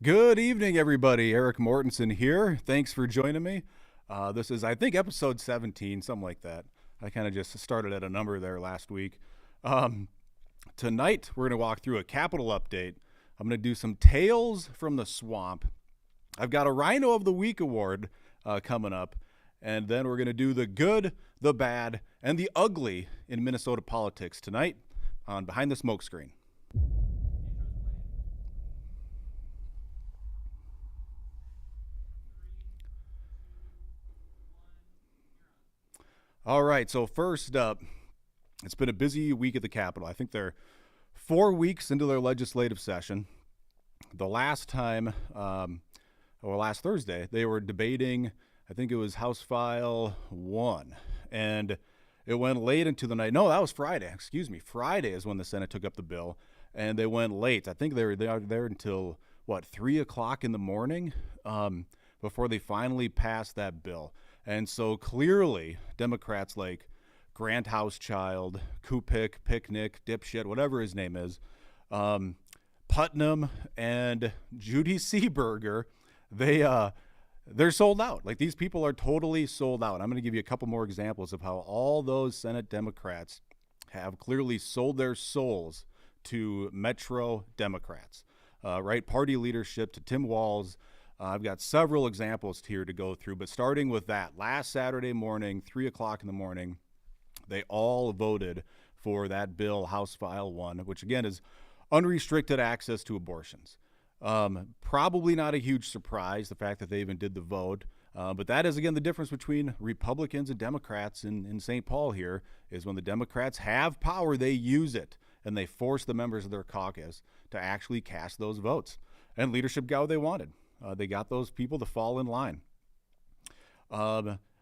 Good evening, everybody. Eric Mortensen here. Thanks for joining me. This is, I think, episode 17, something like that. I kind of just started at a number there last week. Um, Tonight, we're going to walk through a capital update. I'm going to do some tales from the swamp. I've got a Rhino of the Week award coming up. And then we're going to do the good, the bad, and the ugly in Minnesota politics tonight on Behind the Smokescreen. All right, so first up, it's been a busy week at the Capitol. I think they're 4 weeks into their legislative session. The last time, or last Thursday, they were debating, I think it was House File 1, and it went late into the night. No, that was Friday. Excuse me. Friday is when the Senate took up the bill, and they went late. I think they were there until, 3 o'clock in the morning before they finally passed that bill. And so clearly, Democrats like Grant Housechild, Kupik, Picnic, Dipshit, whatever his name is, Putnam, and Judy Seeberger, they're sold out. Like, these people are totally sold out. I'm going to give you a couple more examples of how all those Senate Democrats have clearly sold their souls to Metro Democrats, right? Party leadership to Tim Walz. I've got several examples here to go through, but starting with that, last Saturday morning, 3 o'clock in the morning, they all voted for that bill, House File 1, which again is unrestricted access to abortions. Probably not a huge surprise, the fact that they even did the vote, but that is, again, the difference between Republicans and Democrats in St. Paul here, is when the Democrats have power, they use it, and they force the members of their caucus to actually cast those votes. And leadership got what they wanted. They got those people to fall in line.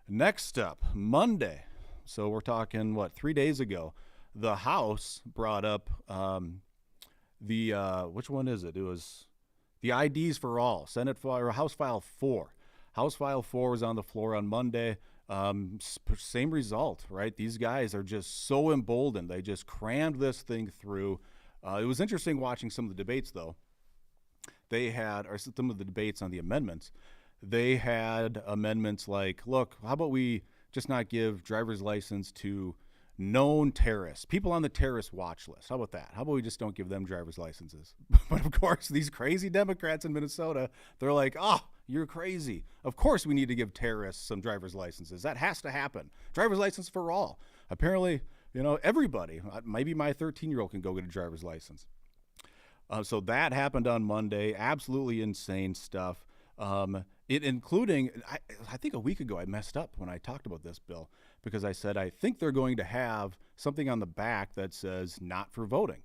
Next up, Monday. So we're talking, 3 days ago, the House brought up which one is it? It was the IDs for all, House File 4. House File 4 was on the floor on Monday. Same result, right? These guys are just so emboldened. They just crammed this thing through. It was interesting watching some of the debates, though. Some of the debates on the amendments, they had amendments like, look, how about we just not give driver's license to known terrorists, people on the terrorist watch list? How about that? How about we just don't give them driver's licenses? But of course, these crazy Democrats in Minnesota, they're like, oh, you're crazy. Of course we need to give terrorists some driver's licenses. That has to happen. Driver's license for all. Apparently, everybody, maybe my 13-year-old can go get a driver's license. So that happened on Monday. Absolutely insane stuff. Including, I think a week ago I messed up when I talked about this bill, because I said I think they're going to have something on the back that says not for voting.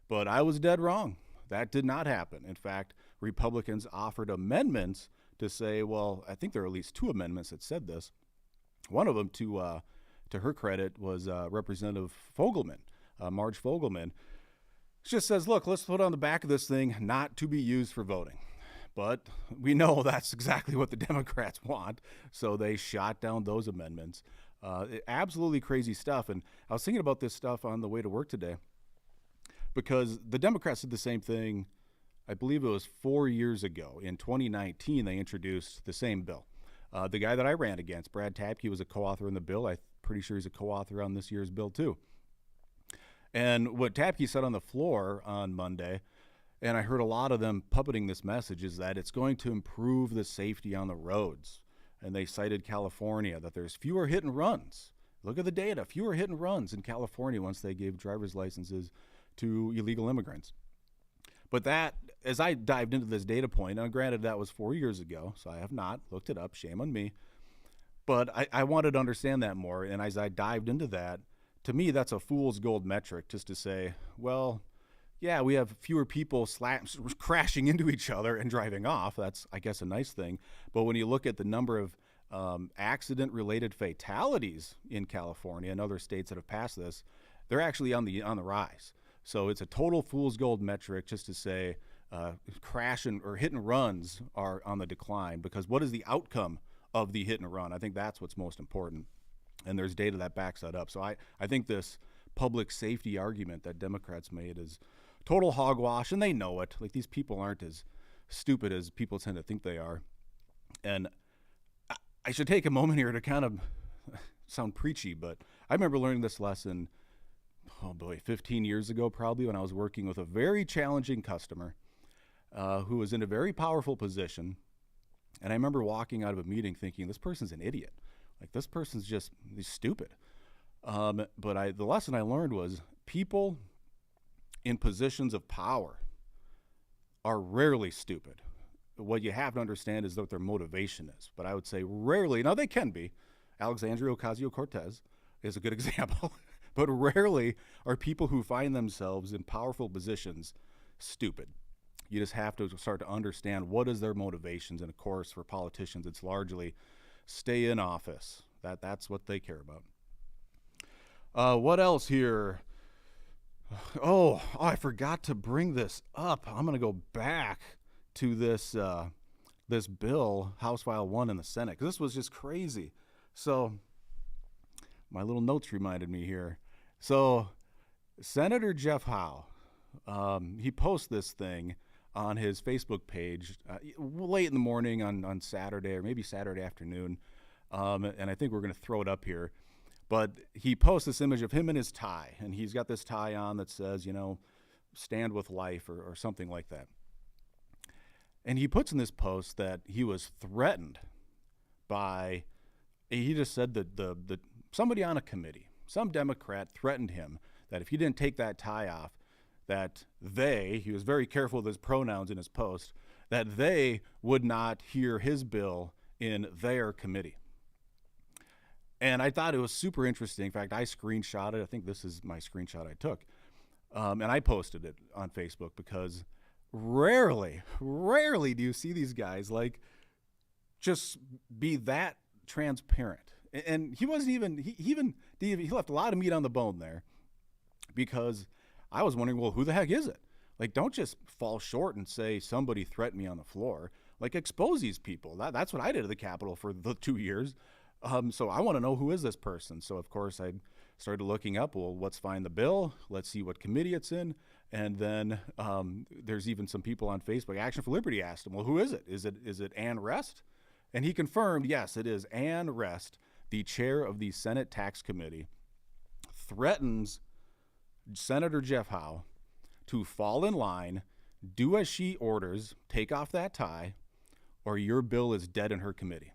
But I was dead wrong. That did not happen. In fact, Republicans offered amendments to say, well, I think there are at least two amendments that said this. One of them, to her credit, was Representative Fogelman, Marge Fogelman. Just says, look, let's put on the back of this thing not to be used for voting. But we know that's exactly what the Democrats want, so they shot down those amendments. Absolutely crazy stuff. And I was thinking about this stuff on the way to work today, because the Democrats did the same thing, I believe it was 4 years ago. In 2019, they introduced the same bill. The guy that I ran against, Brad Tapke, was a co-author in the bill. I'm pretty sure he's a co-author on this year's bill, too. And what Tapke said on the floor on Monday, and I heard a lot of them puppeting this message, is that it's going to improve the safety on the roads. And they cited California, that there's fewer hit and runs. Look at the data, fewer hit and runs in California once they gave driver's licenses to illegal immigrants. But that, as I dived into this data point, now granted that was 4 years ago, so I have not looked it up, shame on me. But I wanted to understand that more, and as I dived into that, to me, that's a fool's gold metric, just to say, well, yeah, we have fewer people crashing into each other and driving off. That's, I guess, a nice thing. But when you look at the number of accident-related fatalities in California and other states that have passed this, they're actually on the rise. So it's a total fool's gold metric just to say or hit and runs are on the decline, because what is the outcome of the hit and run? I think that's what's most important. And there's data that backs that up. So I think this public safety argument that Democrats made is total hogwash, and they know it. Like, these people aren't as stupid as people tend to think they are. And I should take a moment here to kind of sound preachy, but I remember learning this lesson, 15 years ago probably, when I was working with a very challenging customer who was in a very powerful position. And I remember walking out of a meeting thinking, this person's an idiot. Like, this person's just stupid. But the lesson I learned was people in positions of power are rarely stupid. What you have to understand is what their motivation is. But I would say rarely, now they can be. Alexandria Ocasio-Cortez is a good example. But rarely are people who find themselves in powerful positions stupid. You just have to start to understand what is their motivations. And of course, for politicians, it's largely stay in office. That's what they care about. What else here? Oh, I forgot to bring this up. I'm going to go back to this bill, House File 1 in the Senate, because this was just crazy. So my little notes reminded me here. So Senator Jeff Howe, he posts this thing on his Facebook page late in the morning on Saturday, or maybe Saturday afternoon, and I think we're going to throw it up here. But he posts this image of him in his tie, and he's got this tie on that says, stand with life or something like that. And he puts in this post that he was threatened by, he just said that somebody on a committee, some Democrat threatened him that if he didn't take that tie off, that he was very careful with his pronouns in his post, that they would not hear his bill in their committee. And I thought it was super interesting. In fact, I screenshot it. I think this is my screenshot I took. And I posted it on Facebook because rarely do you see these guys like just be that transparent. And he wasn't even, he left a lot of meat on the bone there, because I was wondering, well, who the heck is it? Like, don't just fall short and say somebody threatened me on the floor. Like, expose these people. That's what I did at the Capitol for the 2 years. So I want to know, who is this person? So, of course, I started looking up, well, let's find the bill. Let's see what committee it's in. And then there's even some people on Facebook. Action for Liberty asked him, well, who is it? Is it Ann Rest? And he confirmed, yes, it is Ann Rest, the chair of the Senate Tax Committee, threatens Senator Jeff Howe to fall in line, do as she orders, take off that tie, or your bill is dead in her committee.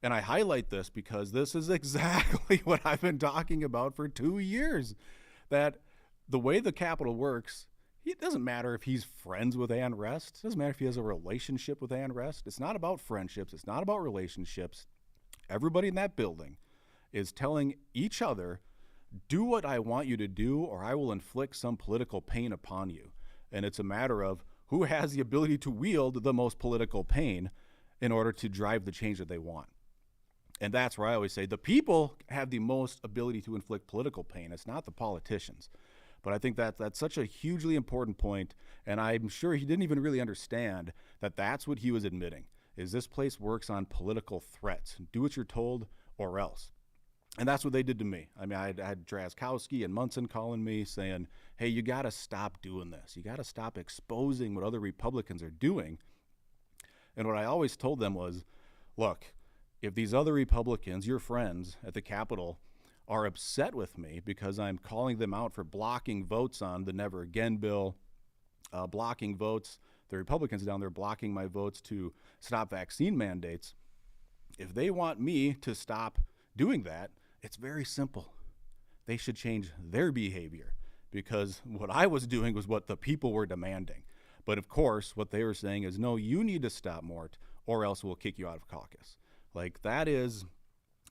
And I highlight this because this is exactly what I've been talking about for 2 years, that the way the Capitol works, it doesn't matter if he's friends with Ann Rest. It doesn't matter if he has a relationship with Ann Rest. It's not about friendships. It's not about relationships. Everybody in that building is telling each other, do what I want you to do, or I will inflict some political pain upon you. And it's a matter of who has the ability to wield the most political pain in order to drive the change that they want. And that's where I always say the people have the most ability to inflict political pain. It's not the politicians. But I think that's such a hugely important point, and I'm sure he didn't even really understand that that's what he was admitting, is this place works on political threats. Do what you're told or else. And that's what they did to me. I mean, I had Drazkowski and Munson calling me saying, hey, you got to stop doing this. You got to stop exposing what other Republicans are doing. And what I always told them was, look, if these other Republicans, your friends at the Capitol, are upset with me because I'm calling them out for blocking votes on the Never Again bill, blocking votes, the Republicans down there blocking my votes to stop vaccine mandates, if they want me to stop doing that, it's very simple. They should change their behavior, because what I was doing was what the people were demanding. But of course, what they were saying is, no, you need to stop Mort, or else we'll kick you out of caucus. Like, that is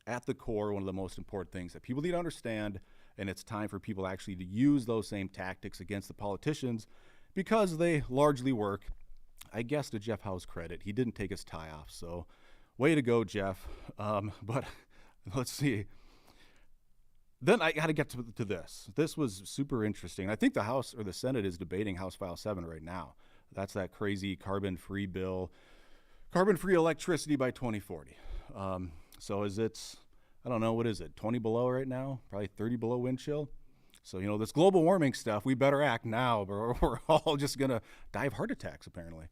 at the core one of the most important things that people need to understand, and it's time for people actually to use those same tactics against the politicians, because they largely work. I guess to Jeff Howe's credit, he didn't take his tie off, so way to go, Jeff. But let's see. Then I got to get to this. This was super interesting. I think the House or the Senate is debating House File 7 right now. That's that crazy carbon-free bill, carbon-free electricity by 2040. So I don't know, what is it, 20 below right now? Probably 30 below wind chill. So, this global warming stuff, we better act now, or we're all just going to die of heart attacks, apparently.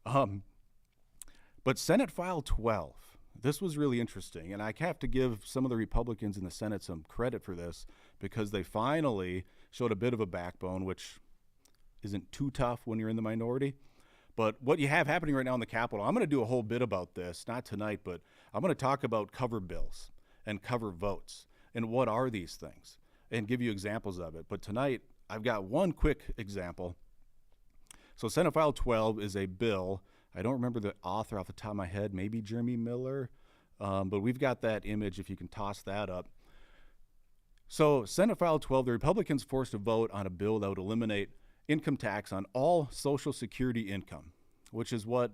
But Senate File 12, this was really interesting. And I have to give some of the Republicans in the Senate some credit for this, because they finally showed a bit of a backbone, which isn't too tough when you're in the minority. But what you have happening right now in the Capitol, I'm going to do a whole bit about this, not tonight, but I'm going to talk about cover bills and cover votes and what are these things and give you examples of it. But tonight, I've got one quick example. So Senate File 12 is a bill. I don't remember the author off the top of my head, maybe Jeremy Miller, but we've got that image if you can toss that up. So Senate File 12, the Republicans forced a vote on a bill that would eliminate income tax on all Social Security income, which is what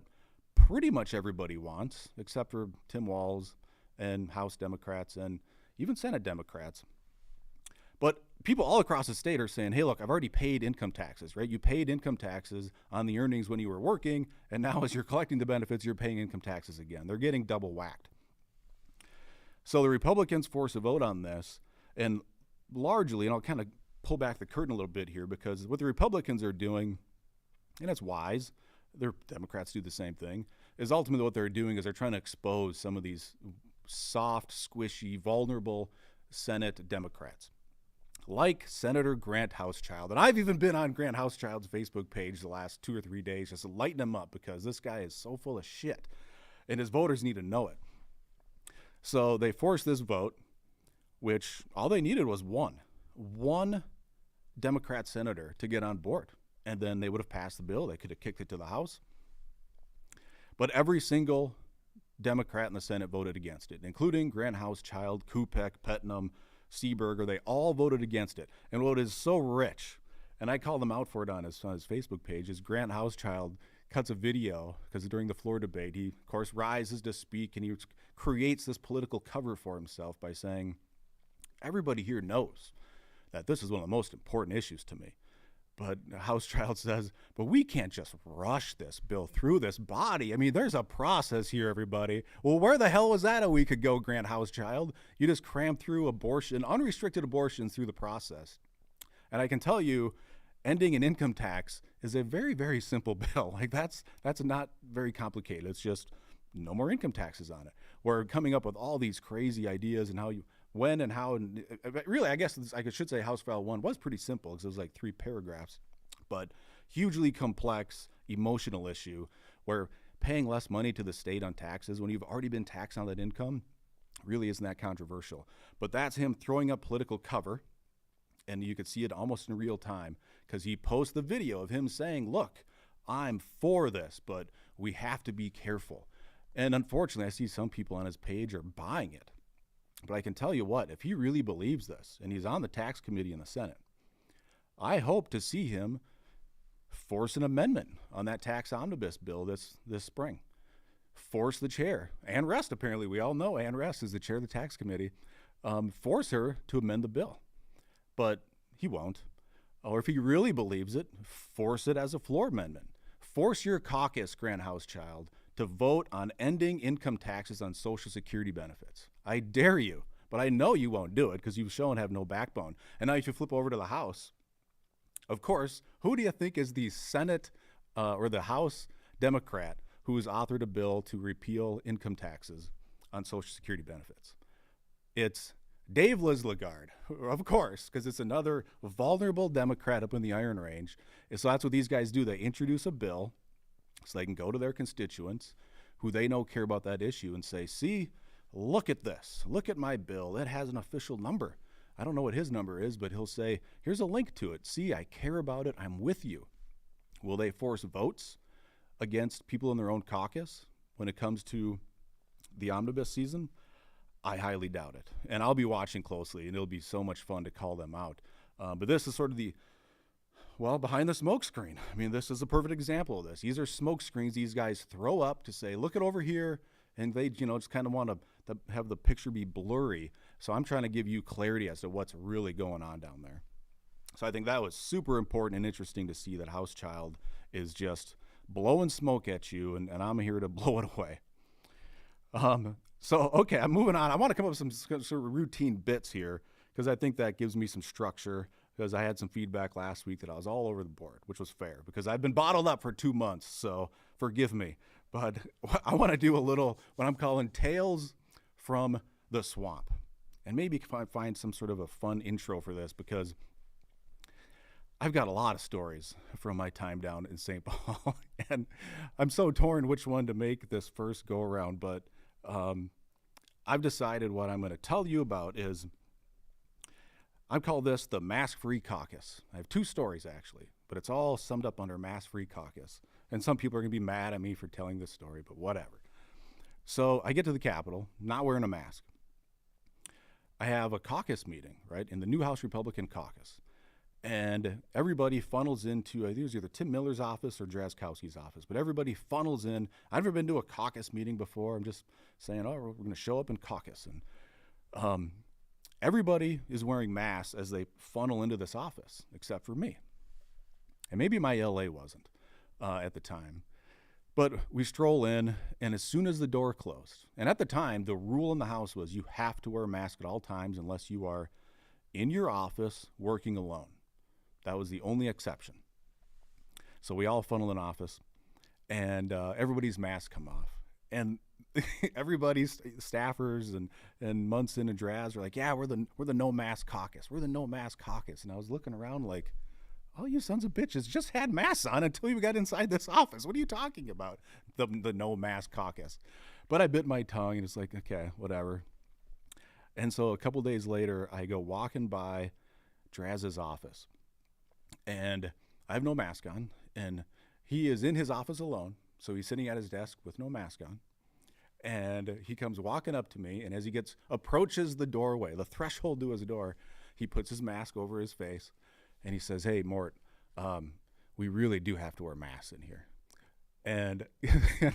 pretty much everybody wants, except for Tim Walz and House Democrats and even Senate Democrats. But people all across the state are saying, hey, look, I've already paid income taxes, right? You paid income taxes on the earnings when you were working, and now as you're collecting the benefits, you're paying income taxes again. They're getting double whacked. So the Republicans force a vote on this, and largely, and I'll kind of pull back the curtain a little bit here, because what the Republicans are doing, and it's wise, the Democrats do the same thing, is ultimately what they're doing is they're trying to expose some of these soft, squishy, vulnerable Senate Democrats, like Senator Grant Houschild. And I've even been on Grant Houschild's Facebook page the last 2 or 3 days just to lighten him up, because this guy is so full of shit, and his voters need to know it. So they forced this vote, which all they needed was one Democrat senator to get on board, and then they would have passed the bill. They could have kicked it to the House. But every single Democrat in the Senate voted against it, including Grant Houschild, Kupek, Putnam, Seeberger. They all voted against it. And what is so rich, and I called him out for it on his Facebook page, is Grant Houschild cuts a video, because during the floor debate, he, of course, rises to speak, and he creates this political cover for himself by saying, everybody here knows that this is one of the most important issues to me. But Houschild says, but we can't just rush this bill through this body. I mean, there's a process here, everybody. Well, where the hell was that a week ago, Grant Houschild? You just crammed through abortion, unrestricted abortion through the process. And I can tell you, ending an income tax is a very, very simple bill. Like that's not very complicated. It's just no more income taxes on it. We're coming up with all these crazy ideas and how you, when and how, and really, I guess I should say House File 1 was pretty simple because it was like 3 paragraphs, but hugely complex emotional issue where paying less money to the state on taxes when you've already been taxed on that income really isn't that controversial. But that's him throwing up political cover, and you could see it almost in real time because he posts the video of him saying, look, I'm for this, but we have to be careful. And unfortunately, I see some people on his page are buying it. But I can tell you what, if he really believes this, and he's on the tax committee in the Senate, I hope to see him force an amendment on that tax omnibus bill this spring. Force the chair, Ann Rest, apparently, we all know Ann Rest is the chair of the tax committee, force her to amend the bill. But he won't. Or if he really believes it, force it as a floor amendment. Force your caucus, Grant Houschild, to vote on ending income taxes on Social Security benefits. I dare you, but I know you won't do it because you've shown have no backbone. And now if you flip over to the House, of course, who do you think is the Senate or the House Democrat who has authored a bill to repeal income taxes on Social Security benefits? It's Dave Lislegard, of course, because it's another vulnerable Democrat up in the Iron Range. And so that's what these guys do. They introduce a bill so they can go to their constituents who they know care about that issue and say, see, look at this. Look at my bill. It has an official number. I don't know what his number is, but he'll say, here's a link to it. See, I care about it. I'm with you. Will they force votes against people in their own caucus when it comes to the omnibus season? I highly doubt it. And I'll be watching closely, and it'll be so much fun to call them out. But this is sort of the, well, behind the smoke screen. I mean, this is a perfect example of this. These are smoke screens these guys throw up to say, look it over here. And they, just kind of want to have the picture be blurry. So I'm trying to give you clarity as to what's really going on down there. So I think that was super important and interesting to see that Houschild is just blowing smoke at you, and I'm here to blow it away. So, okay, I'm moving on. I want to come up with some sort of routine bits here because I think that gives me some structure. because I had some feedback last week that I was all over the board, which was fair because I've been bottled up for 2 months, so forgive me. But I want to do a little, what I'm calling Tales from the Swamp. And maybe find some sort of a fun intro for this, because I've got a lot of stories from my time down in St. Paul. And I'm so torn which one to make this first go around. But I've decided what I'm going to tell you about is, I call this the Mask-Free Caucus. I have 2 stories, actually, but it's all summed up under Mask-Free Caucus. And some people are going to be mad at me for telling this story, but whatever. So I get to the Capitol, not wearing a mask. I have a caucus meeting, right, in the new House Republican caucus. And everybody funnels into, I think it was either Tim Miller's office or Drazkowski's office, but everybody funnels in. I've never been to a caucus meeting before. I'm just saying, oh, we're going to show up in caucus. And everybody is wearing masks as they funnel into this office, except for me. And maybe my LA wasn't at the time. But we stroll in, and as soon as the door closed, and at the time, the rule in the House was you have to wear a mask at all times unless you are in your office working alone. That was the only exception. So we all funnel in office, and everybody's masks come off. And everybody's staffers and Munson and Draz are like, yeah, we're the no mask caucus. We're the no mask caucus. And I was looking around like, oh, you sons of bitches just had masks on until you got inside this office. What are you talking about? The no mask caucus. But I bit my tongue, and it's like, okay, whatever. And so a couple days later, I go walking by Draz's office, and I have no mask on, and he is in his office alone. So he's sitting at his desk with no mask on. And he comes walking up to me, and as he approaches the doorway, the threshold to his door, he puts his mask over his face. And he says, hey, Mort, we really do have to wear masks in here. And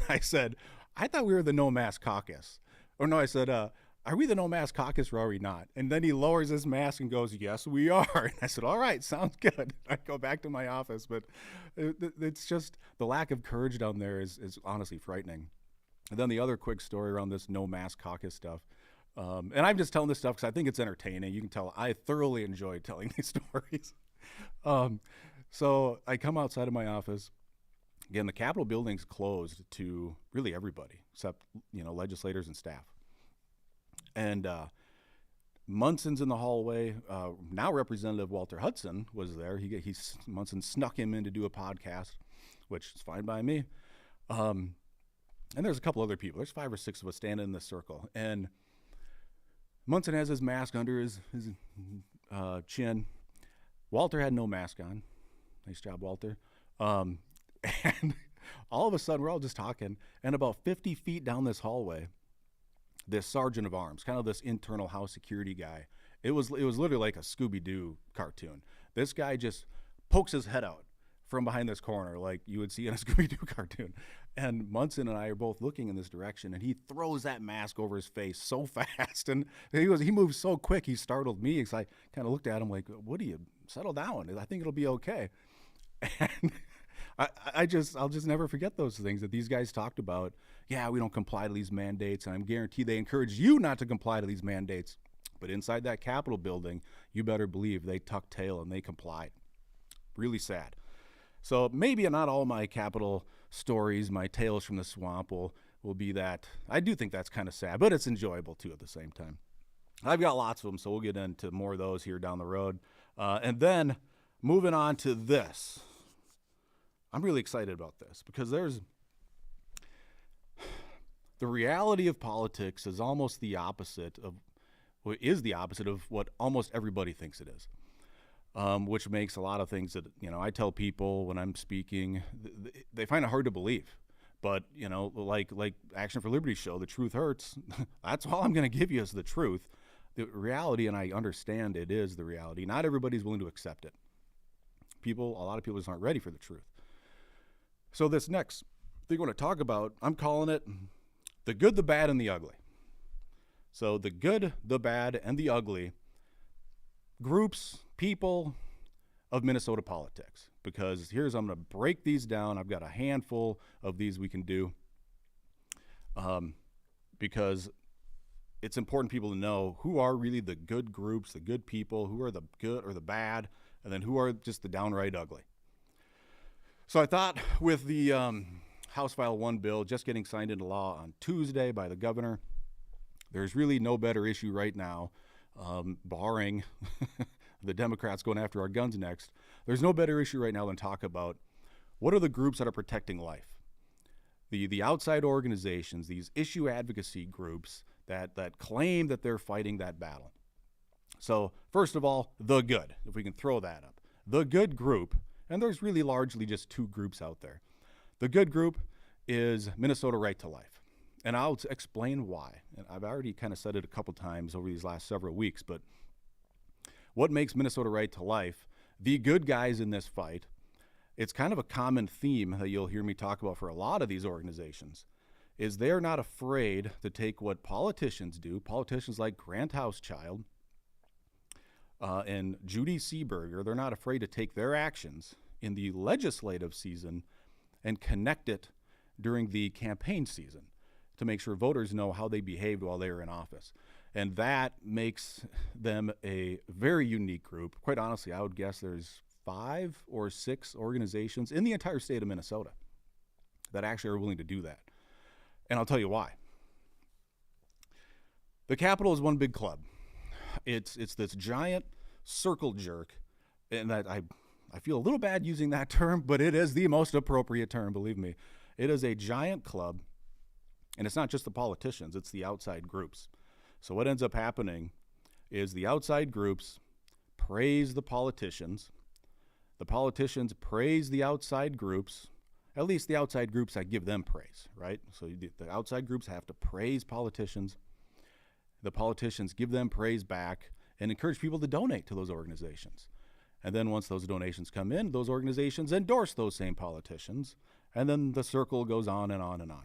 I said, I thought we were the no mask caucus. Or no, I said, are we the no mask caucus or are we not? And then he lowers his mask and goes, yes, we are. And I said, all right, sounds good. I go back to my office. But it's just the lack of courage down there is honestly frightening. And then the other quick story around this no mask caucus stuff. And I'm just telling this stuff because I think it's entertaining. You can tell I thoroughly enjoy telling these stories. So I come outside of my office. Again, the Capitol building's closed to really everybody except, legislators and staff. And Munson's in the hallway. Now Representative Walter Hudson was there. Munson snuck him in to do a podcast, which is fine by me. And there's a couple other people. There's 5 or 6 of us standing in this circle. And Munson has his mask under his chin. Walter had no mask on. Nice job, Walter. And all of a sudden, we're all just talking, and about 50 feet down this hallway, this sergeant of arms, kind of this internal house security guy, it was literally like a Scooby-Doo cartoon. This guy just pokes his head out from behind this corner like you would see in a Scooby-Doo cartoon. And Munson and I are both looking in this direction, and he throws that mask over his face so fast, and he moves so quick, he startled me because I kind of looked at him like, what do you, settle down, I think it'll be okay. And I'll just never forget those things that these guys talked about. Yeah, we don't comply to these mandates, and I'm guaranteed they encourage you not to comply to these mandates. But inside that Capitol building, you better believe they tucked tail and they complied. Really sad. So maybe not all my Capitol stories, my tales from the swamp will be that. I do think that's kind of sad, but it's enjoyable too at the same time. I've got lots of them, so we'll get into more of those here down the road. And then moving on to this. I'm really excited about this because the reality of politics is almost the opposite of what almost everybody thinks it is. Which makes a lot of things that, I tell people when I'm speaking, they find it hard to believe. But, like Action for Liberty show, the truth hurts. That's all I'm going to give you is the truth. The reality, and I understand it is the reality. Not everybody's willing to accept it. A lot of people just aren't ready for the truth. So this next thing we're going to talk about, I'm calling it the good, the bad, and the ugly. So the good, the bad, and the ugly groups, people of Minnesota politics. Because I'm going to break these down. I've got a handful of these we can do. Because it's important people to know who are really the good groups, the good people, who are the good or the bad, and then who are just the downright ugly. So I thought with the House File 1 bill just getting signed into law on Tuesday by the governor, there's really no better issue right now, barring the Democrats going after our guns next. There's no better issue right now than talk about what are the groups that are protecting life. The outside organizations, these issue advocacy groups that claim that they're fighting that battle. So first of all, the good, if we can throw that up. The good group, and there's really largely just two groups out there. The good group is Minnesota Right to Life. And I'll explain why. And I've already kind of said it a couple times over these last several weeks, but what makes Minnesota Right to Life the good guys in this fight? It's kind of a common theme that you'll hear me talk about for a lot of these organizations, is they're not afraid to take what politicians do, politicians like Grant Hauschild and Judy Seeberger. They're not afraid to take their actions in the legislative season and connect it during the campaign season to make sure voters know how they behaved while they were in office. And that makes them a very unique group. Quite honestly, I would guess there's 5 or 6 organizations in the entire state of Minnesota that actually are willing to do that. And I'll tell you why. The Capitol is one big club. It's this giant circle jerk, and that I feel a little bad using that term, but it is the most appropriate term, believe me. It is a giant club, and it's not just the politicians, it's the outside groups. So what ends up happening is the outside groups praise the politicians praise the outside groups, at least the outside groups that give them praise, right? So the outside groups have to praise politicians. The politicians give them praise back and encourage people to donate to those organizations. And then once those donations come in, those organizations endorse those same politicians, and then the circle goes on and on and on.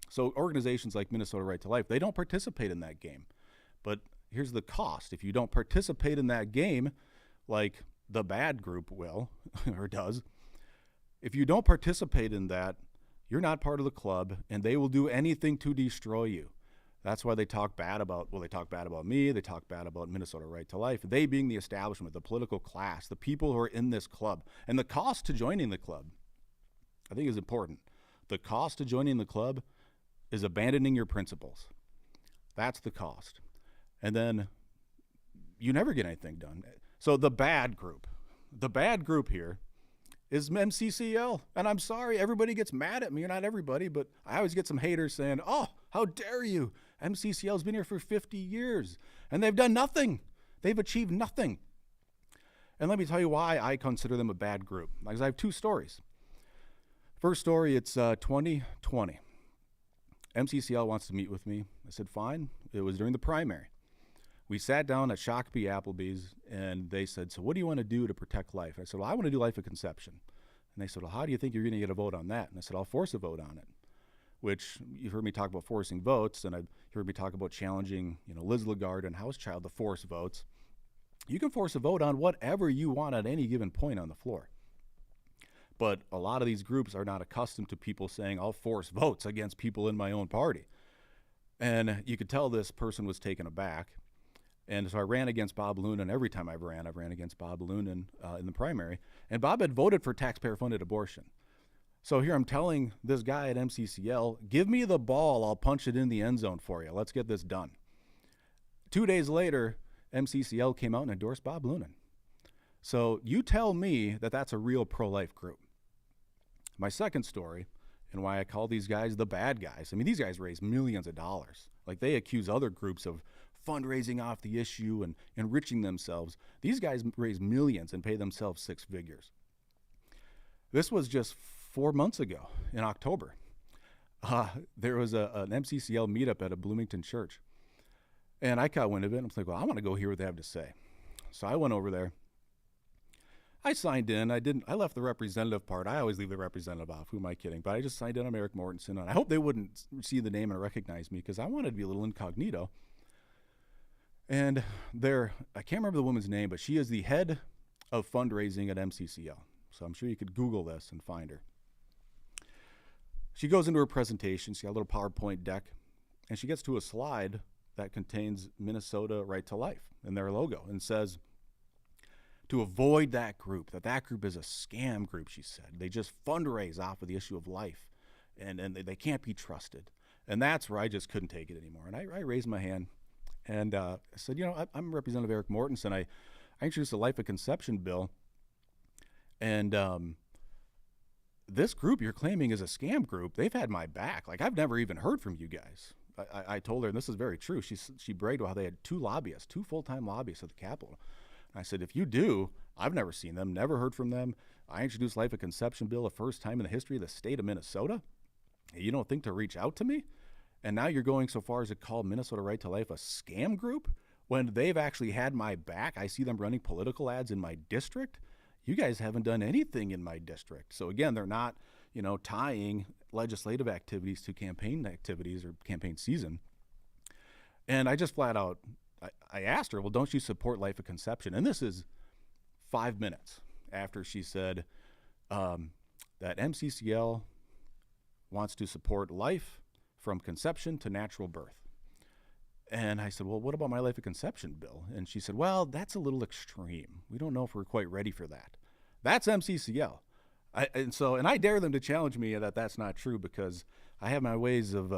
So organizations like Minnesota Right to Life, they don't participate in that game. But here's the cost. If you don't participate in that game, like the bad group will, or does, if you don't participate in that, you're not part of the club, and they will do anything to destroy you. That's why they talk bad about, they talk bad about me, they talk bad about Minnesota Right to Life, they being the establishment, the political class, the people who are in this club. And the cost to joining the club, I think, is important. The cost to joining the club is abandoning your principles. That's the cost. And then you never get anything done. So the bad group here is MCCL. And I'm sorry, everybody gets mad at me. Not everybody, but I always get some haters saying, oh, how dare you? MCCL's been here for 50 years, and they've done nothing. They've achieved nothing. And let me tell you why I consider them a bad group. Because I have 2 stories. First story, it's 2020. MCCL wants to meet with me. I said, fine. It was during the primary. We sat down at Shakopee Applebee's, and they said, so what do you want to do to protect life? I said, well, I want to do life at conception. And they said, well, how do you think you're going to get a vote on that? And I said, I'll force a vote on it, which you've heard me talk about forcing votes, and I've heard me talk about challenging, Liz Lagarde and Hauschild to force votes. You can force a vote on whatever you want at any given point on the floor. But a lot of these groups are not accustomed to people saying, I'll force votes against people in my own party. And you could tell this person was taken aback. And so I ran against Bob Loonan. Every time I've ran against Bob Loonan in the primary. And Bob had voted for taxpayer-funded abortion. So here I'm telling this guy at MCCL, give me the ball, I'll punch it in the end zone for you. Let's get this done. 2 days later, MCCL came out and endorsed Bob Loonan. So you tell me that that's a real pro-life group. My second story, and why I call these guys the bad guys. I mean, these guys raise millions of dollars. Like, they accuse other groups of fundraising off the issue and enriching themselves. These guys raise millions and pay themselves 6 figures. This was just 4 months ago in October. There was an MCCL meetup at a Bloomington church. And I caught wind of it. And I'm like, well, I want to go hear what they have to say. So I went over there. I signed in. I left the representative part. I always leave the representative off. Who am I kidding? But I just signed in. I'm Eric Mortensen. And I hope they wouldn't see the name and recognize me, because I wanted to be a little incognito. And I can't remember the woman's name, but she is the head of fundraising at MCCL. So I'm sure you could Google this and find her. She goes into her presentation. She's got a little PowerPoint deck. And she gets to a slide that contains Minnesota Right to Life and their logo, and says, to avoid that group, that group is a scam group, she said. They just fundraise off of the issue of life, and they can't be trusted. And that's where I just couldn't take it anymore. And I raised my hand, and I said, I'm Representative Eric Mortensen. I introduced the Life of Conception bill, and this group you're claiming is a scam group. They've had my back. Like, I've never even heard from you guys. I told her, and this is very true, she bragged about how they had two full-time lobbyists at the Capitol. And I said, if you do, I've never seen them, never heard from them. I introduced Life of Conception bill the first time in the history of the state of Minnesota. You don't think to reach out to me? And now you're going so far as to call Minnesota Right to Life a scam group when they've actually had my back. I see them running political ads in my district. You guys haven't done anything in my district. So again, they're not, tying legislative activities to campaign activities or campaign season. And I just flat out, I asked her, well, don't you support Life of Conception? And this is 5 minutes after she said that MCCL wants to support life from conception to natural birth. And I said, well, what about my Life of Conception bill? And she said, well, that's a little extreme. We don't know if we're quite ready for that. That's MCCL. And I dare them to challenge me that that's not true, because I have my ways of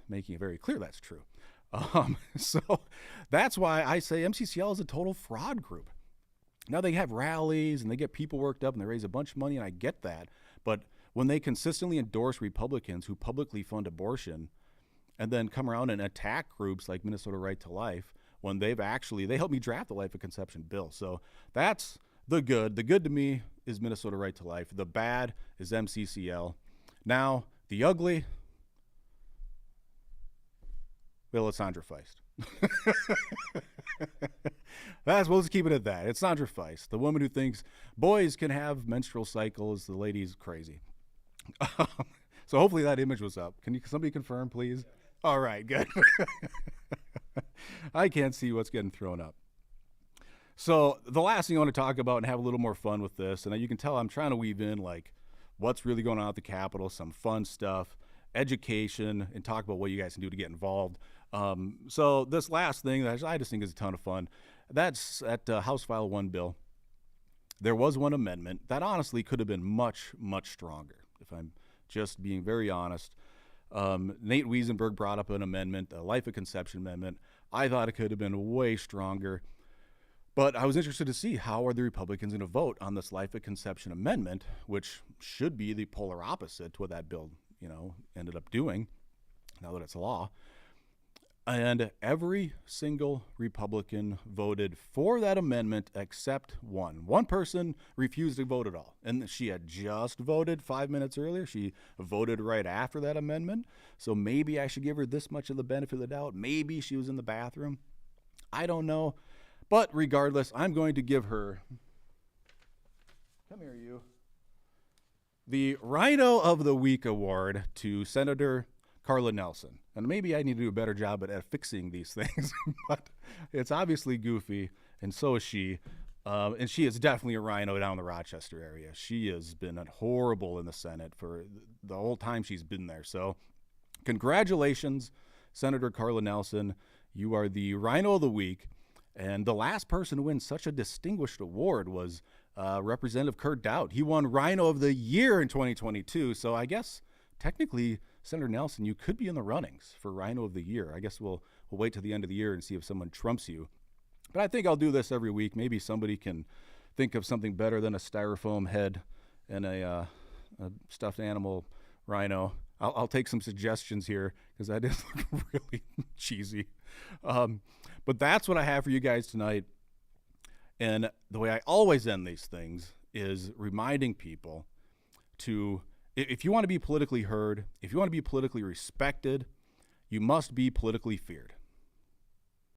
making it very clear that's true. So that's why I say MCCL is a total fraud group. Now, they have rallies and they get people worked up and they raise a bunch of money, and I get that. But when they consistently endorse Republicans who publicly fund abortion and then come around and attack groups like Minnesota Right to Life, when they helped me draft the Life of Conception bill. So that's the good. The good to me is Minnesota Right to Life. The bad is MCCL. Now, the ugly, well, it's Sandra Feist. We'll just keep it at that. It's Sandra Feist, the woman who thinks boys can have menstrual cycles. The lady's crazy. So hopefully that image was up. Can somebody confirm, please? Yeah. All right, good. I can't see what's getting thrown up. So the last thing I want to talk about and have a little more fun with this, and you can tell I'm trying to weave in like what's really going on at the Capitol, some fun stuff, education, and talk about what you guys can do to get involved. So this last thing that I just think is a ton of fun, that's at House File 1 bill. There was one amendment that honestly could have been much, much stronger, if I'm just being very honest. Nate Wiesenberg brought up an amendment, a Life of Conception amendment. I thought it could have been way stronger. But I was interested to see how are the Republicans going to vote on this Life of Conception amendment, which should be the polar opposite to what that bill, ended up doing, now that it's law. And every single Republican voted for that amendment except one. One person refused to vote at all. And she had just voted 5 minutes earlier. She voted right after that amendment. So maybe I should give her this much of the benefit of the doubt. Maybe she was in the bathroom. I don't know. But regardless, I'm going to give her, come here, you, the Rhino of the Week award to Senator Carla Nelson. And maybe I need to do a better job at fixing these things, but it's obviously goofy, and so is she. And she is definitely a rhino down in the Rochester area. She has been horrible in the Senate for the whole time she's been there. So congratulations, Senator Carla Nelson. You are the Rhino of the Week. And the last person to win such a distinguished award was Representative Kurt Dowd. He won Rhino of the Year in 2022. So I guess technically, Senator Nelson, you could be in the runnings for Rhino of the Year. I guess we'll wait till the end of the year and see if someone trumps you. But I think I'll do this every week. Maybe somebody can think of something better than a styrofoam head and a stuffed animal rhino. I'll take some suggestions here because that is really cheesy. But that's what I have for you guys tonight. And the way I always end these things is reminding people to, if you want to be politically heard, if you want to be politically respected, you must be politically feared.